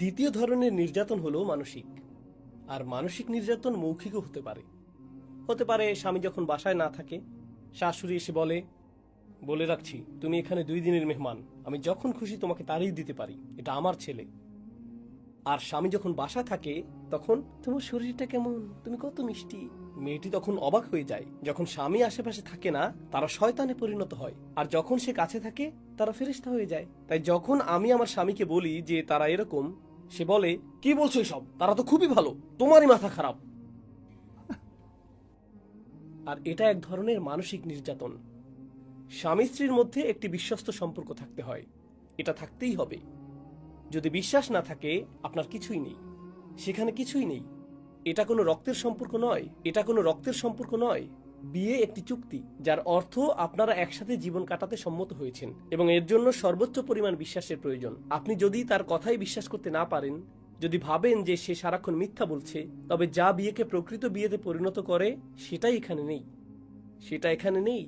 দ্বিতীয় ধরনের নির্যাতন হলো মানসিক। আর মানসিক নির্যাতন মৌখিকও হতে পারে স্বামী যখন বাসায় না থাকে, শাশুড়ি এসে বলে, বলে রাখছি তুমি এখানে 2 দিনের মেহমান, আমি যখন খুশি তোমাকে তাড়িয়ে দিতে পারি, এটা আমার ছেলে। আর স্বামী যখন বাসায় থাকে তখন, তোমার শরীরটা কেমন, তুমি কত মিষ্টি। মেয়েটি তখন অবাক হয়ে যায়। যখন স্বামী আশেপাশে থাকে না তারা শয়তানে পরিণত হয়, আর যখন সে কাছে থাকে তারা ফেরেশতা হয়ে যায়। তাই যখন আমি আমার স্বামীকে বলি যে তারা এরকম, সে বলে, কি বলছো এসব, তারা তো খুবই ভালো, তোমারই মাথা খারাপ। আর এটা এক ধরনের মানসিক নির্যাতন। স্বামী স্ত্রীর মধ্যে একটি বিশ্বস্ত সম্পর্ক থাকতে হয়, এটা থাকতেই হবে। যদি বিশ্বাস না থাকে আপনার কিছুই নেই, সেখানে কিছুই নেই। এটা কোনো রক্তের সম্পর্ক নয়। বিয়ে একটি চুক্তি, যার অর্থ আপনারা একসাথে জীবন কাটাতে সম্মত হয়েছেন, এবং এর জন্য সর্বোচ্চ পরিমাণ বিশ্বাসের প্রয়োজন। আপনি যদি তার কথাই বিশ্বাস করতে না পারেন, যদি ভাবেন যে সে সারাক্ষণ মিথ্যা বলছে, তবে যা বিয়েকে প্রকৃত বিয়েতে পরিণত করে সেটা এখানে নেই।